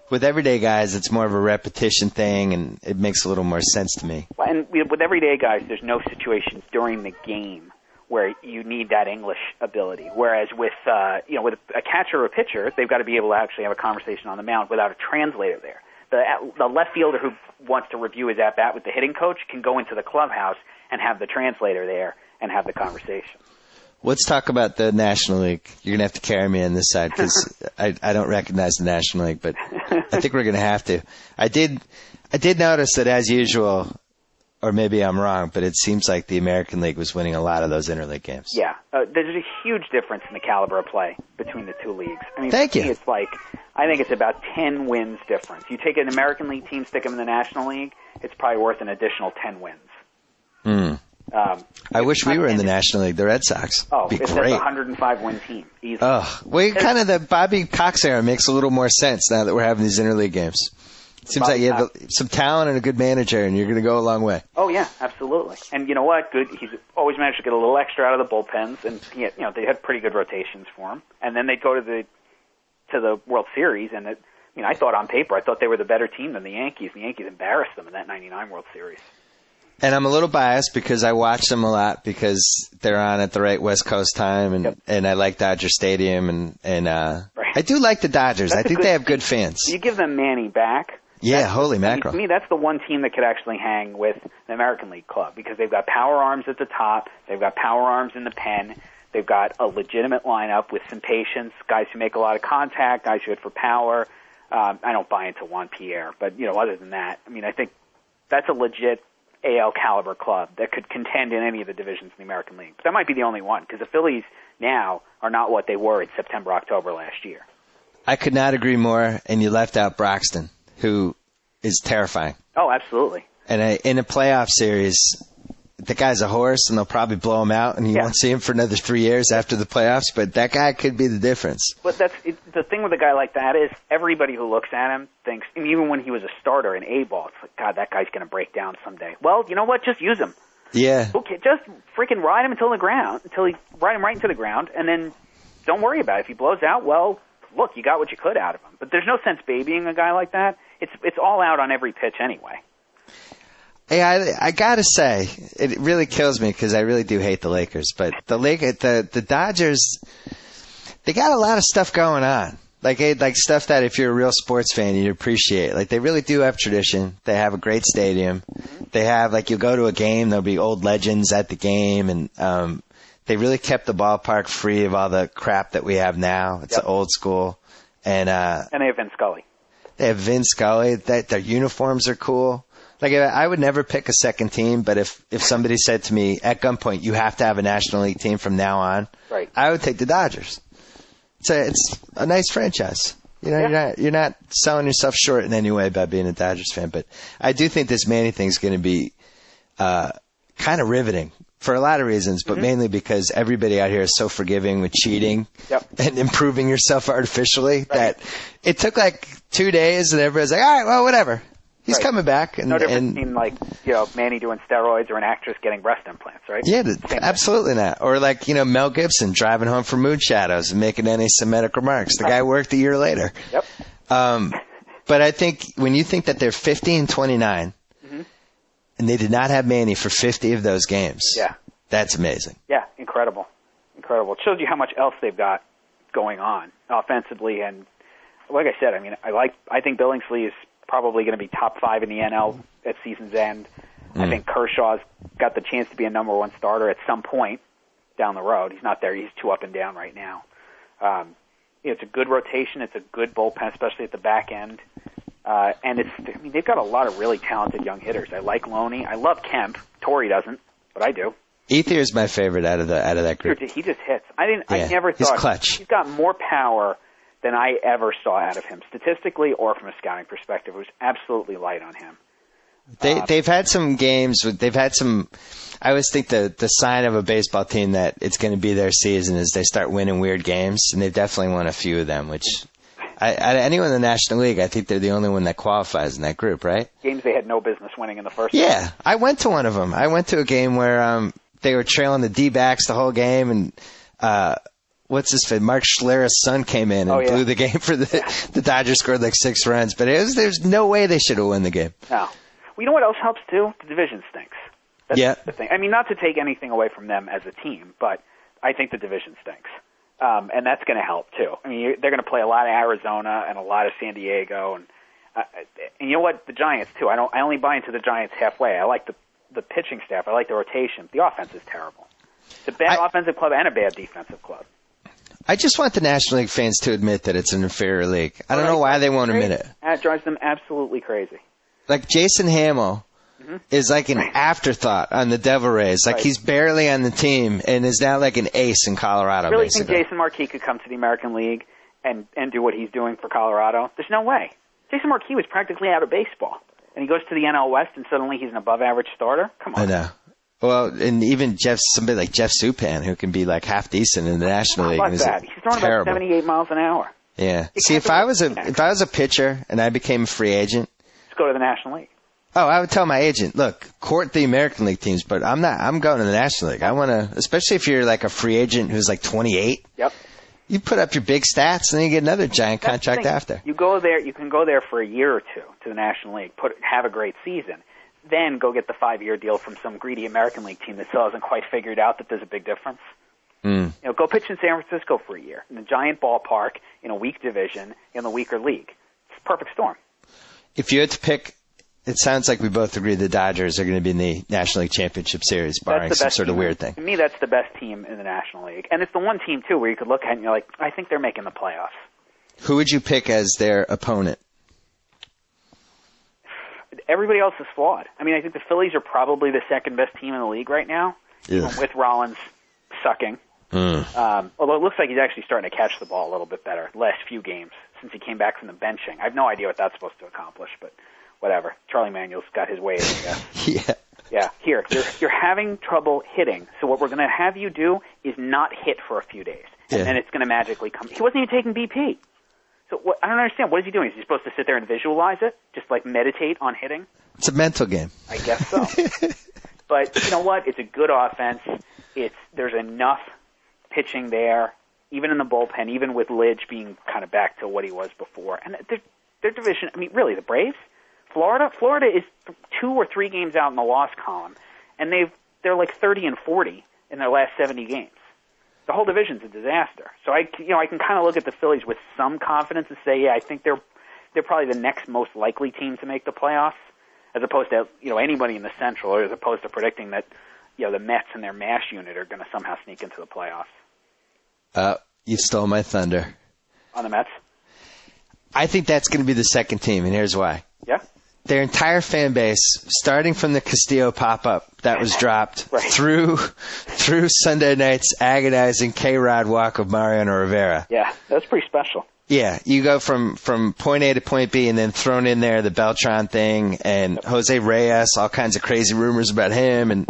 E: with everyday guys, it's more of a repetition thing, and it makes a little more sense to me.
F: Well, and with everyday guys, there's no situations during the game where you need that English ability. Whereas with with a catcher or a pitcher, they've got to be able to actually have a conversation on the mound without a translator there. The left fielder who wants to review his at-bat with the hitting coach can go into the clubhouse and have the translator there and have the conversation.
E: Let's talk about the National League. You're going to have to carry me on this side because I don't recognize the National League, but I think we're going to have to. I did notice that, as usual, or maybe I'm wrong, but it seems like the American League was winning a lot of those interleague games.
F: Yeah. There's a huge difference in the caliber of play between the two leagues. I mean,
E: Thank you.
F: I think it's about 10 wins difference. You take an American League team, stick them in the National League, it's probably worth an additional 10 wins.
E: I wish we were in the National League, the Red Sox.
F: Oh,
E: It'd be
F: it's
E: great.
F: a 105-win team. Easy.
E: Kind of the Bobby Cox era makes a little more sense now that we're having these interleague games. Seems like you have some talent and a good manager, and you're going to go a long way.
F: Oh, yeah, absolutely. And you know what? Good. He's always managed to get a little extra out of the bullpens, and they had pretty good rotations for him. And then they'd go to the World Series, and I thought on paper, they were the better team than the Yankees. The Yankees embarrassed them in that '99 World Series.
E: And I'm a little biased because I watch them a lot because they're on at the right West Coast time, and I like Dodger Stadium, and I do like the Dodgers. I think they have good fans.
F: You give them Manny back.
E: Yeah, holy mackerel.
F: To me, that's the one team that could actually hang with the American League club because they've got power arms at the top. They've got power arms in the pen. They've got a legitimate lineup with some patience, guys who make a lot of contact, guys who hit for power. I don't buy into Juan Pierre, but, other than that, I mean, I think that's a legit AL caliber club that could contend in any of the divisions in the American League. But that might be the only one, because the Phillies now are not what they were in September, October last year.
E: I could not agree more, and you left out Broxton, who is terrifying.
F: Oh, absolutely.
E: And in a playoff series, the guy's a horse, and they'll probably blow him out, and you won't see him for another 3 years after the playoffs, but that guy could be the difference.
F: But the thing with a guy like that is everybody who looks at him thinks, and even when he was a starter in A-ball, it's like, God, that guy's going to break down someday. Well, you know what? Just use him.
E: Yeah.
F: Okay, just freaking ride him ride him right into the ground, and then don't worry about it. If he blows out, well, look, you got what you could out of him. But there's no sense babying a guy like that. It's all out on every pitch anyway.
E: Hey, I gotta say, it really kills me because I really do hate the Lakers. But the Dodgers, they got a lot of stuff going on. Like stuff that if you're a real sports fan, you'd appreciate. Like, they really do have tradition. They have a great stadium. They have, like, you'll go to a game, there'll be old legends at the game, and they really kept the ballpark free of all the crap that we have now. It's old school. And
F: they have Vin Scully.
E: They have Vin Scully. Their uniforms are cool. Like, I would never pick a second team, but if somebody said to me at gunpoint, you have to have a National League team from now on,
F: right,
E: I would take the Dodgers. It's a nice franchise. You're not selling yourself short in any way by being a Dodgers fan, but I do think this Manny thing is going to be kind of riveting for a lot of reasons, but mainly because everybody out here is so forgiving with cheating and improving yourself artificially that it took like 2 days and everybody's like, all right, well, whatever. He's coming back.
F: No difference between, like, Manny doing steroids or an actress getting breast implants, right?
E: Yeah, absolutely not. Or, like, Mel Gibson driving home from Moon Shadows and making anti-Semitic remarks. The guy worked a year later.
F: Yep.
E: But I think when you think that they're 50-29 and they did not have Manny for 50 of those games, that's amazing.
F: Yeah, incredible. It shows you how much else they've got going on offensively. And like I said, I mean, I think Billingsley is probably going to be top 5 in the NL at season's end. I think Kershaw's got the chance to be a number one starter at some point down the road. He's not there. He's too up and down right now. It's a good rotation. It's a good bullpen, especially at the back end. And they've got a lot of really talented young hitters. I like Loney. I love Kemp. Torrey doesn't, but I do.
E: Ethier's my favorite out of that group.
F: He just hits. I never thought
E: he's clutch.
F: He's got more power than I ever saw out of him, statistically or from a scouting perspective. It was absolutely light on him.
E: They've had some games. I always think the sign of a baseball team that it's going to be their season is they start winning weird games, and they've definitely won a few of them, which anyone in the National League, I think they're the only one that qualifies in that group, right?
F: Games they had no business winning in the first
E: place.
F: Yeah,
E: I went to one of them. I went to a game where they were trailing the D-backs the whole game, and what's his face? Mark Schlereth's son came in and blew the game for the Dodgers scored like 6 runs, but there's no way they should have won the game.
F: No. Well, you know what else helps too? The division stinks. That's the thing. I mean, not to take anything away from them as a team, but I think the division stinks. And that's going to help too. I mean, they're going to play a lot of Arizona and a lot of San Diego, and you know what? The Giants too. I only buy into the Giants halfway. I like the pitching staff. I like the rotation. The offense is terrible. It's a bad offensive club and a bad defensive club.
E: I just want the National League fans to admit that it's an inferior league. I don't know why they won't admit it.
F: That drives them absolutely crazy.
E: Like, Jason Hamill is like an afterthought on the Devil Rays. Like, he's barely on the team and is now like an ace in Colorado,
F: really
E: basically.
F: Think Jason Marquis could come to the American League and do what he's doing for Colorado? There's no way. Jason Marquis was practically out of baseball. And he goes to the NL West and suddenly he's an above-average starter? Come on.
E: I know. Well, and even somebody like Jeff Supan, who can be like half decent in the National League.
F: How about that? He's throwing about 78 miles an hour.
E: Yeah. See, if I was a pitcher and I became a free agent,
F: let's go to the National League.
E: Oh, I would tell my agent, look, court the American League teams, but I'm going to the National League. I want to, especially if you're like a free agent who's like 28.
F: Yep.
E: You put up your big stats, and then you get another giant contract after.
F: You go there. You can go there for a year or two to the National League, have a great season, then go get the 5-year deal from some greedy American League team that still hasn't quite figured out that there's a big difference. Go pitch in San Francisco for a year in a giant ballpark in a weak division in the weaker league. It's a perfect storm.
E: If you had to pick it sounds like we both agree the Dodgers are going to be in the National League Championship Series, barring some sort of weird thing.
F: To me, that's the best team in the National League. And it's the one team, too, where you could look at it and you're like, I think they're making the playoffs.
E: Who would you pick as their opponent?
F: Everybody else is flawed. I mean, I think the Phillies are probably the second best team in the league right now, even with Rollins sucking. Although it looks like he's actually starting to catch the ball a little bit better the last few games since he came back from the benching. I have no idea what that's supposed to accomplish, but whatever. Charlie Manuel's got his ways, I guess.
E: Yeah.
F: Yeah, here, you're having trouble hitting, so what we're going to have you do is not hit for a few days, and then it's going to magically come. He wasn't even taking BP. So I don't understand. What is he doing? Is he supposed to sit there and visualize it? Just like meditate on hitting?
E: It's a mental game.
F: I guess so. But you know what? It's a good offense. There's enough pitching there, even in the bullpen, even with Lidge being kind of back to what he was before. And their division, I mean, really, the Braves, Florida is 2 or 3 games out in the loss column, and they're like 30 and 40 in their last 70 games. The whole division's a disaster. So I can kind of look at the Phillies with some confidence and say, yeah, I think they're probably the next most likely team to make the playoffs, as opposed to anybody in the Central, or as opposed to predicting that the Mets and their MASH unit are going to somehow sneak into the playoffs.
E: You stole my thunder.
F: On the Mets?
E: I think that's going to be the second team, and here's why.
F: Yeah?
E: Their entire fan base, starting from the Castillo pop-up that was dropped through Sunday night's agonizing K-Rod walk of Mariano Rivera.
F: Yeah, that's pretty special.
E: Yeah, you go from point A to point B and then thrown in there the Beltran thing and Jose Reyes, all kinds of crazy rumors about him.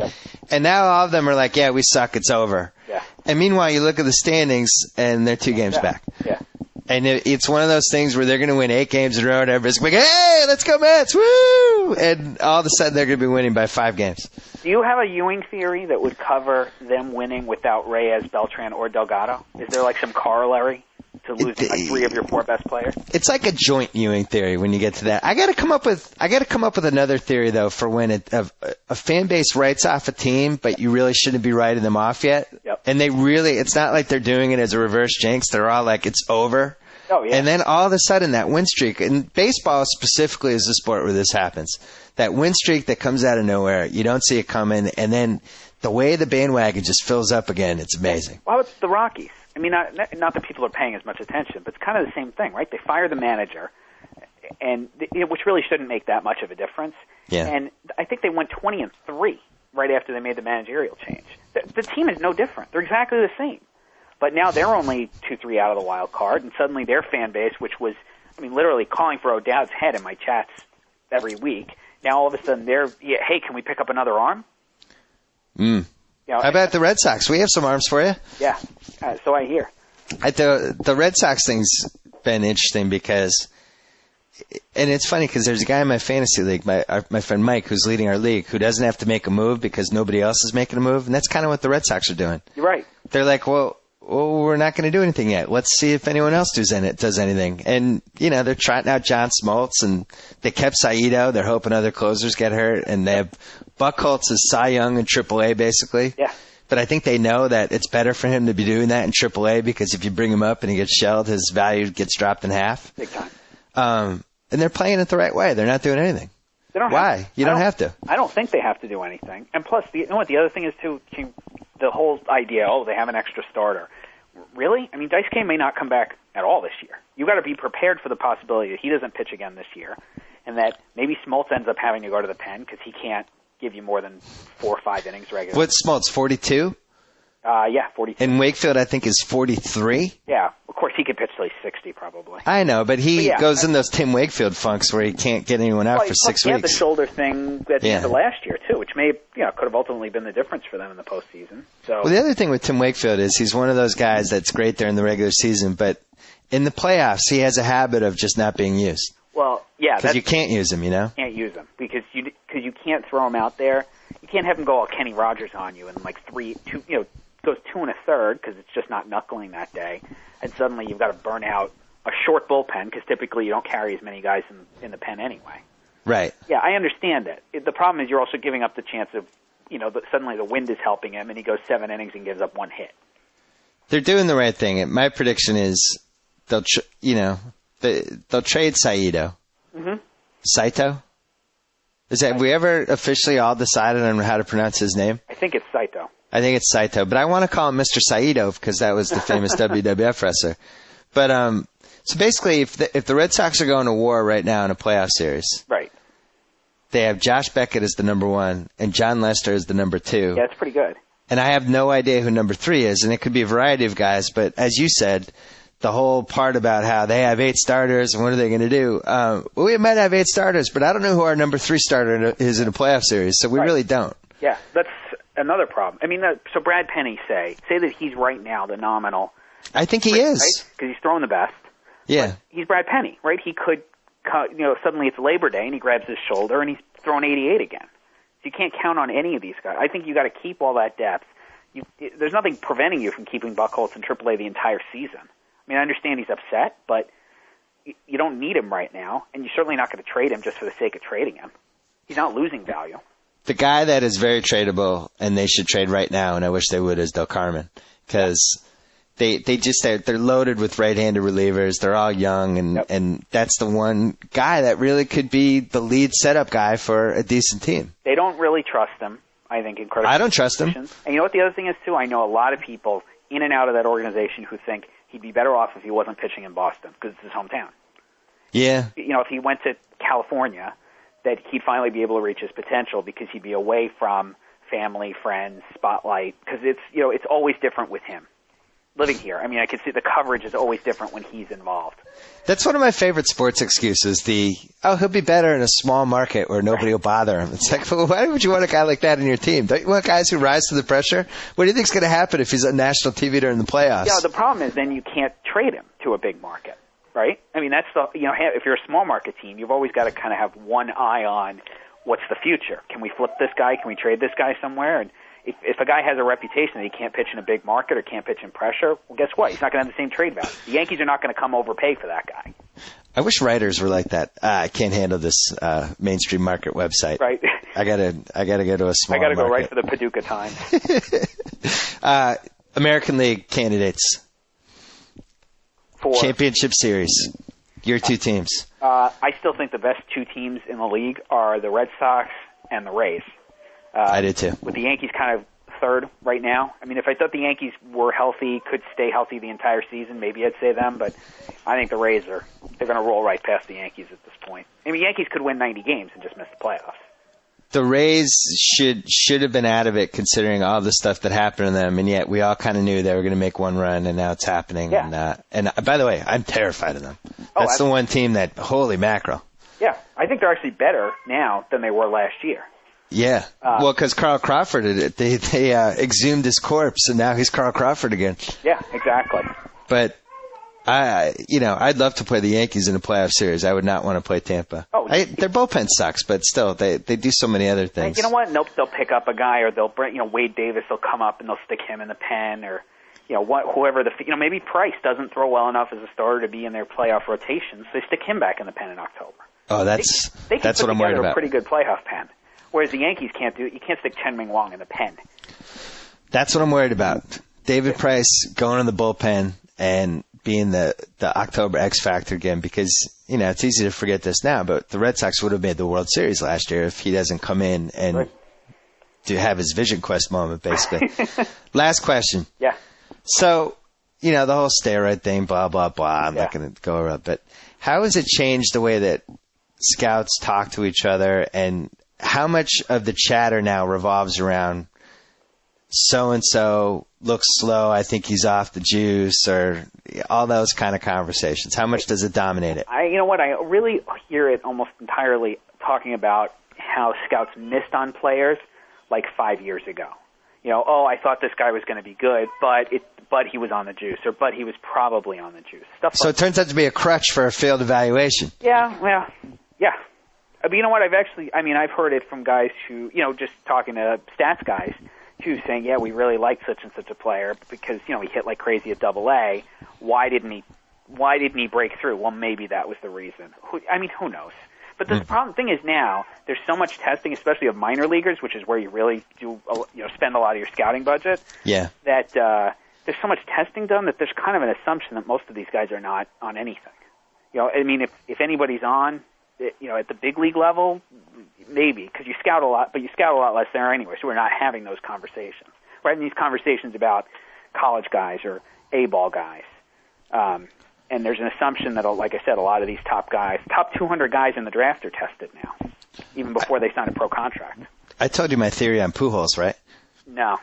E: And now all of them are like, yeah, we suck, it's over.
F: Yeah.
E: And meanwhile, you look at the standings and they're 2 games back.
F: Yeah.
E: And it's one of those things where they're going to win 8 games in a row and everybody's like, hey, let's go Mets, woo! And all of a sudden they're going to be winning by 5 games.
F: Do you have a Ewing theory that would cover them winning without Reyes, Beltran, or Delgado? Is there like some corollary to losing like 3 of your 4 best players?
E: It's like a joint Ewing theory when you get to that. I got to come up with another theory though for when a fan base writes off a team, but you really shouldn't be writing them off yet.
F: Yep.
E: And it's not like they're doing it as a reverse jinx. They're all like, it's over.
F: Oh, yeah.
E: And then all of a sudden that win streak, and baseball specifically is the sport where this happens, that win streak that comes out of nowhere, you don't see it coming, and then the way the bandwagon just fills up again, it's amazing.
F: Well, it's the Rockies. I mean, not that people are paying as much attention, but it's kind of the same thing, right? They fire the manager, and which really shouldn't make that much of a difference.
E: Yeah.
F: And I think they went 20-3 right after they made the managerial change. The team is no different. They're exactly the same. But now they're only 2-3 out of the wild card, and suddenly their fan base, which was, I mean, literally calling for O'Dowd's head in my chats every week, now all of a sudden hey, can we pick up another arm?
E: How about the Red Sox? We have some arms for you.
F: Yeah, so I hear.
E: The Red Sox thing's been interesting because, and it's funny because there's a guy in my fantasy league, my friend Mike, who's leading our league, who doesn't have to make a move because nobody else is making a move, and that's kind of what the Red Sox are doing.
F: You're right.
E: They're like, well, we're not going to do anything yet. Let's see if anyone else does anything. And, they're trotting out John Smoltz, and they kept Saito. They're hoping other closers get hurt. And they have Buchholz as Cy Young in AAA, basically.
F: Yeah.
E: But I think they know that it's better for him to be doing that in AAA because if you bring him up and he gets shelled, his value gets dropped in half.
F: Big time.
E: And they're playing it the right way. They're not doing anything.
F: They don't
E: Why?
F: Have to.
E: You don't have to.
F: I don't think they have to do anything. And plus, you know what the other thing is, too? The whole idea, they have an extra starter. Really? I mean, Dice K may not come back at all this year. You've got to be prepared for the possibility that he doesn't pitch again this year, and that maybe Smoltz ends up having to go to the pen because he can't give you more than 4 or 5 innings regularly.
E: What's Smoltz, 42?
F: Yeah, 42.
E: And Wakefield, I think, is 43.
F: Yeah, of course, he could pitch till he's 60 probably.
E: I know, but he goes in those Tim Wakefield funks where he can't get anyone out for 6 weeks.
F: He had the shoulder thing at the end of last year, too, which could have ultimately been the difference for them in the postseason. So,
E: well, the other thing with Tim Wakefield is he's one of those guys that's great there in the regular season, but in the playoffs, he has a habit of just not being used.
F: Well, yeah.
E: Because you can't use him,
F: Can't use him because you can't throw him out there. You can't have him go all Kenny Rogers on you and like 2, goes 2 1/3 because it's just not knuckling that day, and suddenly you've got to burn out a short bullpen because typically you don't carry as many guys in the pen anyway.
E: Right.
F: Yeah, I understand that. The problem is you're also giving up the chance of, suddenly the wind is helping him and he goes 7 innings and gives up 1 hit.
E: They're doing the right thing. My prediction is they'll trade Saito.
F: Mm-hmm.
E: Saito? Have we ever officially all decided on how to pronounce his name?
F: I think it's Saito.
E: I think it's Saito, but I want to call him Mr. Saito because that was the famous WWF wrestler. But so basically, if the Red Sox are going to war right now in a playoff series,
F: right?
E: They have Josh Beckett as the number 1 and John Lester as the number 2.
F: Yeah, that's pretty good. And
E: I have no idea who number 3 is, and it could be a variety of guys. But as you said, the whole part about how they have 8 starters and what are they going to do? We might have 8 starters, but I don't know who our number 3 starter is in a playoff series, so we really don't.
F: Yeah, that's another problem. I mean, so Brad Penny say that he's right now the nominal.
E: I think he is.
F: Right? Because he's throwing the best.
E: Yeah.
F: But he's Brad Penny, right? He could, suddenly it's Labor Day and he grabs his shoulder and he's throwing 88 again. So you can't count on any of these guys. I think you got to keep all that depth. There's nothing preventing you from keeping Buchholz in AAA the entire season. I mean, I understand he's upset, but you don't need him right now, and you're certainly not going to trade him just for the sake of trading him. He's not losing value.
E: The guy that is very tradable, and they should trade right now, and I wish they would, is Del Carmen, because they're loaded with right-handed relievers. They're all young, and that's the one guy that really could be the lead setup guy for a decent team.
F: They don't really trust him, I think, in critical
E: I don't trust him.
F: And you know what the other thing is, too? I know a lot of people in and out of that organization who think he'd be better off if he wasn't pitching in Boston, because it's his hometown.
E: Yeah.
F: If he went to California, that he'd finally be able to reach his potential because he'd be away from family, friends, spotlight, because it's always different with him. Living here, I mean, I can see the coverage is always different when he's involved.
E: That's one of my favorite sports excuses, he'll be better in a small market where nobody will bother him. It's like, well, why would you want a guy like that in your team? Don't you want guys who rise to the pressure? What do you think's going to happen if he's on national TV during the playoffs?
F: Yeah, the problem is then you can't trade him to a big market, right? I mean, that's if you're a small market team, you've always got to kind of have one eye on what's the future. Can we flip this guy? Can we trade this guy somewhere? And if a guy has a reputation that he can't pitch in a big market or can't pitch in pressure, well, guess what? He's not going to have the same trade value. The Yankees are not going to come overpay for that guy.
E: I wish writers were like that. I can't handle this mainstream market website.
F: Right.
E: I gotta go to a small.
F: I gotta go
E: market.
F: right for the Paducah Times.
E: American League candidates
F: For
E: championship series. Your 2 teams.
F: I still think the best 2 teams in the league are the Red Sox and the Rays.
E: I did too.
F: With the Yankees kind of third right now. I mean, if I thought the Yankees were healthy, could stay healthy the entire season, maybe I'd say them. But I think the Rays they're going to roll right past the Yankees at this point. I mean, Yankees could win 90 games and just miss the playoffs.
E: The Rays should have been out of it considering all the stuff that happened to them, and yet we all kind of knew they were going to make one run, and now it's happening.
F: Yeah.
E: And by the way, I'm terrified of them. That's the one team that, holy mackerel.
F: Yeah, I think they're actually better now than they were last year.
E: Yeah, well, because Carl Crawford did it. They exhumed his corpse, and now he's Carl Crawford again.
F: Yeah, exactly.
E: But I'd love to play the Yankees in a playoff series. I would not want to play Tampa. Their bullpen sucks, but still, they do so many other things.
F: And you know what? They'll pick up a guy, or they'll bring Wade Davis. They'll come up and they'll stick him in the pen, or whoever maybe Price doesn't throw well enough as a starter to be in their playoff rotations. So they stick him back in the pen in October.
E: Oh, that's what I'm worried about.
F: A pretty good playoff pen. Whereas the Yankees can't do it. You can't stick Chen-Ming Wang in the pen.
E: That's what I'm worried about. David Price going in the bullpen and being the October X factor again, because it's easy to forget this now, but the Red Sox would have made the World Series last year if he doesn't come in and to have his Vision Quest moment, basically. Last question.
F: Yeah.
E: So, the whole steroid thing, blah, blah, blah. I'm not going to go over it, but how has it changed the way that scouts talk to each other, and how much of the chatter now revolves around so-and-so looks slow, I think he's off the juice, or all those kind of conversations? How much does it dominate it?
F: I really hear it almost entirely talking about how scouts missed on players like 5 years ago. I thought this guy was going to be good, but he was on the juice, or but he was probably on the juice.
E: So it turns out to be a crutch for a failed evaluation.
F: Yeah. But you know what? I've heard it from guys who, just talking to stats guys, who saying, yeah, we really like such and such a player because, he hit like crazy at AA. Why didn't he break through? Well, maybe that was the reason. Who knows? But the problem thing is now there's so much testing, especially of minor leaguers, which is where you really do, spend a lot of your scouting budget.
E: Yeah.
F: That there's so much testing done that there's kind of an assumption that most of these guys are not on anything. If anybody's on, at the big league level, maybe, because you scout a lot, but you scout a lot less there anyway, so we're not having those conversations. We're having these conversations about college guys or A-ball guys. And there's an assumption that, like I said, a lot of these top 200 guys in the draft are tested now, even before they sign a pro contract.
E: I told you my theory on Pujols, right?
F: No.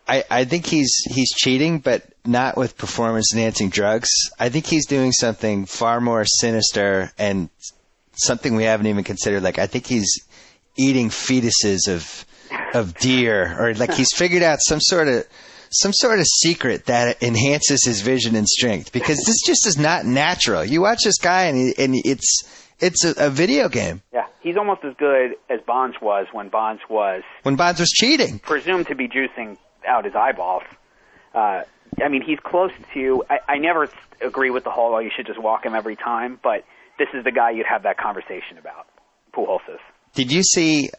E: I think he's cheating, but not with performance-enhancing drugs. I think he's doing something far more sinister and something we haven't even considered. Like, I think he's eating fetuses of deer, or like he's figured out some sort of secret that enhances his vision and strength. Because this just is not natural. You watch this guy, and it's a video game.
F: Yeah, he's almost as good as Bonds was when Bonds was
E: cheating,
F: presumed to be juicing out his eyeballs. I mean, he's close to. I never agree with the whole, you should just walk him every time, but this is the guy you'd have that conversation about. Pujols is. Did you
E: see?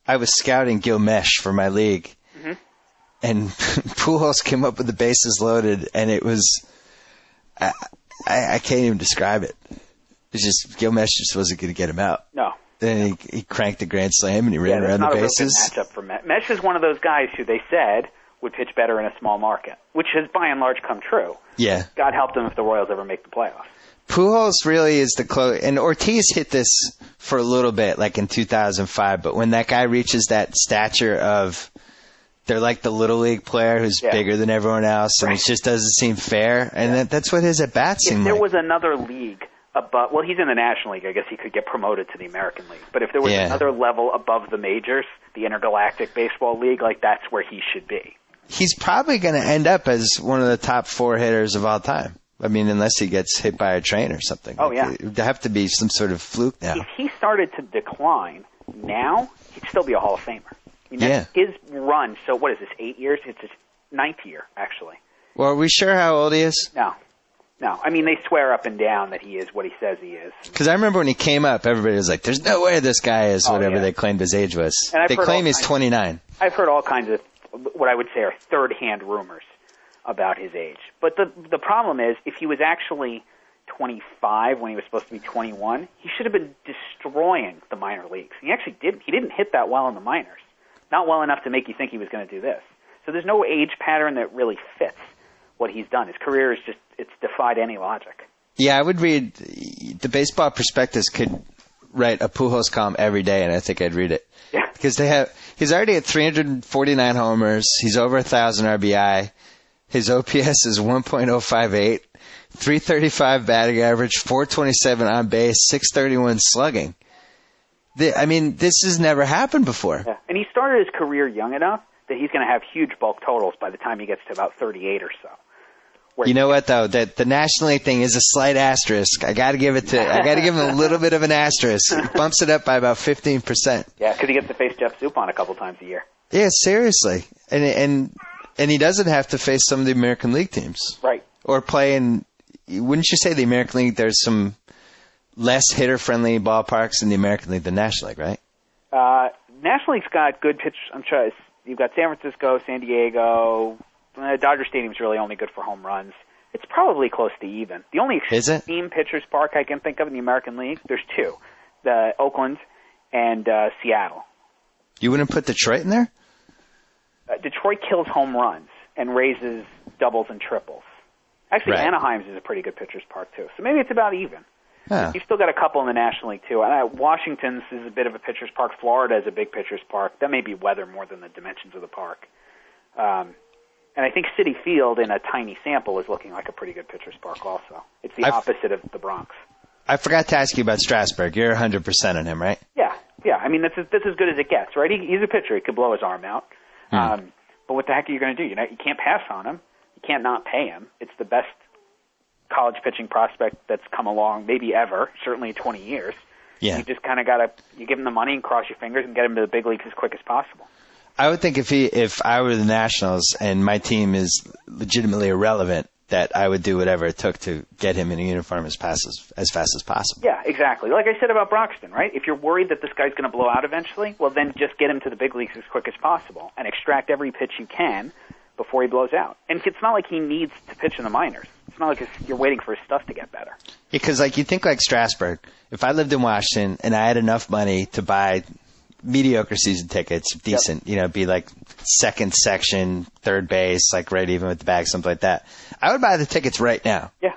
E: I was scouting Gilmesh for my league, and Pujols came up with the bases loaded, and it was. I can't even describe it. It's just Gilmesh just wasn't going to get him out.
F: No.
E: Then he cranked the grand slam and he ran around the bases.
F: That's not a real good matchup for Mesh. Is one of those guys who they said would pitch better in a small market, which has by and large come true.
E: Yeah.
F: God help them if the Royals ever make the playoffs.
E: Pujols really is the close, and Ortiz hit this for a little bit, like in 2005. But when that guy reaches that stature of, they're like the little league player who's bigger than everyone else, and it just doesn't seem fair. And that's what his at bats seem like.
F: If there was another league above, well, he's in the National League. I guess he could get promoted to the American League. But if there was another level above the majors, the Intergalactic Baseball League, like that's where he should be.
E: He's probably going to end up as one of the top 4 hitters of all time. I mean, unless he gets hit by a train or something.
F: Oh, yeah.
E: It would have to be some sort of fluke now.
F: If he started to decline now, he'd still be a Hall of Famer. I mean, his run, so what is this, 8 years? It's his 9th year, actually.
E: Well, are we sure how old he is?
F: No. I mean, they swear up and down that he is what he says he is.
E: Because I remember when he came up, everybody was like, there's no way this guy is whatever they claimed his age was. They claim he's 29.
F: I've heard all kinds of what I would say are third-hand rumors about his age. But the problem is, if he was actually 25 when he was supposed to be 21, he should have been destroying the minor leagues. He actually didn't. He didn't hit that well in the minors. Not well enough to make you think he was going to do this. So there's no age pattern that really fits what he's done. His career is just, it's defied any logic.
E: Yeah, I would read, the Baseball Prospectus could write a Pujols column every day, and I think I'd read it.
F: Yeah.
E: Because he's already at 349 homers. He's over 1,000 RBI. His OPS is 1.058, 335 batting average, 427 on base, 631 slugging. I mean, this has never happened before.
F: Yeah. And he started his career young enough that he's going to have huge bulk totals by the time he gets to about 38 or so.
E: You know what, though? That the National League thing is a slight asterisk. I got to give him a little bit of an asterisk. It bumps it up by about 15%.
F: Yeah, because he gets to face Jeff Suppan a couple times a year.
E: Yeah, seriously. And he doesn't have to face some of the American League teams.
F: Right.
E: Or play in, wouldn't you say the American League, there's some less hitter-friendly ballparks in the American League than National League, right?
F: National League's got good pitch. I'm sure you've got San Francisco, San Diego. Dodger Stadium's really only good for home runs. It's probably close to even. The only extreme pitcher's park I can think of in the American League, there's 2. The Oakland and Seattle.
E: You wouldn't put Detroit in there?
F: Detroit kills home runs and raises doubles and triples. Actually, Anaheim's is a pretty good pitcher's park, too. So maybe it's about even.
E: Huh.
F: You've still got a couple in the National League, too. Washington's is a bit of a pitcher's park. Florida is a big pitcher's park. That may be weather more than the dimensions of the park. And I think Citi Field, in a tiny sample, is looking like a pretty good pitcher's park also. It's the opposite of the Bronx. I
E: forgot to ask you about Strasburg. You're 100% on him, right?
F: Yeah. I mean, that's as good as it gets, right? He's a pitcher. He could blow his arm out. But what the heck are you going to do? You can't pass on him. You can't not pay him. It's the best college pitching prospect that's come along, maybe ever, certainly in 20 years.
E: Yeah.
F: You just kind of got to give him the money and cross your fingers and get him to the big leagues as quick as possible.
E: I would think if I were the Nationals and my team is legitimately irrelevant, that I would do whatever it took to get him in a uniform as fast as possible.
F: Yeah, exactly. Like I said about Broxton, right? If you're worried that this guy's going to blow out eventually, well, then just get him to the big leagues as quick as possible and extract every pitch you can before he blows out. And it's not like he needs to pitch in the minors. It's not like you're waiting for his stuff to get better.
E: Because, like, you think like Strasburg. If I lived in Washington and I had enough money to buy mediocre season tickets, decent, be like second section, third base, like right even with the bag, something like that, I would buy the tickets right now.
F: Yeah.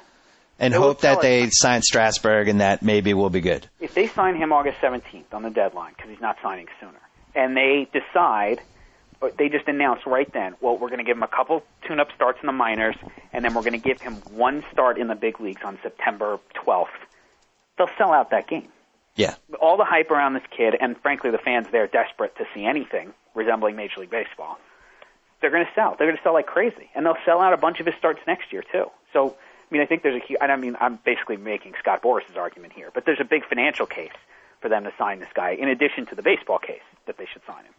E: And hope that they sign Strasburg and that maybe we'll be good.
F: If they sign him August 17th on the deadline, because he's not signing sooner, and they decide, they just announce right then, well, we're going to give him a couple tune-up starts in the minors, and then we're going to give him one start in the big leagues on September 12th, they'll sell out that game.
E: Yeah.
F: All the hype around this kid, and frankly the fans there desperate to see anything resembling Major League Baseball, they're going to sell. They're going to sell like crazy. And they'll sell out a bunch of his starts next year, too. So, I think there's I'm basically making Scott Boris's argument here, but there's a big financial case for them to sign this guy, in addition to the baseball case that they should sign him.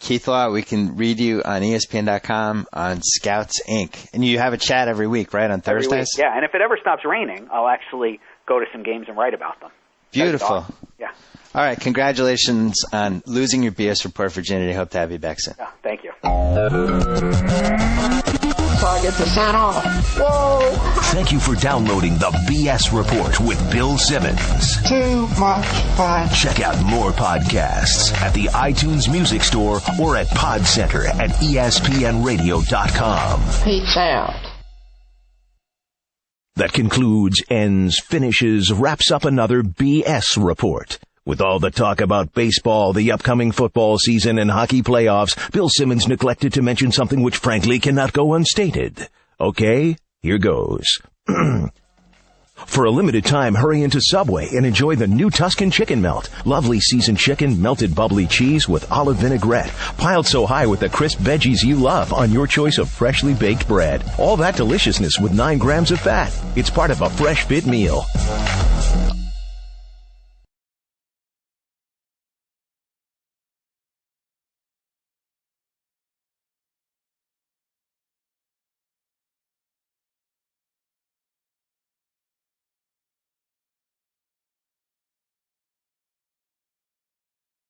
E: Keith Law, we can read you on ESPN.com, on Scouts Inc. And you have a chat every week, right, on Thursdays?
F: Yeah, and if it ever stops raining, I'll actually go to some games and write about them.
E: Beautiful.
F: Awesome. Yeah.
E: All right, congratulations on losing your BS Report virginity. Hope to have you back soon.
F: Yeah, thank you.
D: So I get to sign off. Whoa!
A: Thank you for downloading the BS Report with Bill Simmons.
D: Too much fun.
A: Check out more podcasts at the iTunes Music Store or at Pod Center at ESPNRadio.com.
D: Peace out.
A: That concludes, ends, finishes, wraps up another BS Report. With all the talk about baseball, the upcoming football season, and hockey playoffs, Bill Simmons neglected to mention something which frankly cannot go unstated. Okay, here goes. For a limited time, hurry into Subway and enjoy the new Tuscan Chicken Melt. Lovely seasoned chicken, melted bubbly cheese with olive vinaigrette, piled so high with the crisp veggies you love on your choice of freshly baked bread. All that deliciousness with 9 grams of fat. It's part of a fresh fit meal.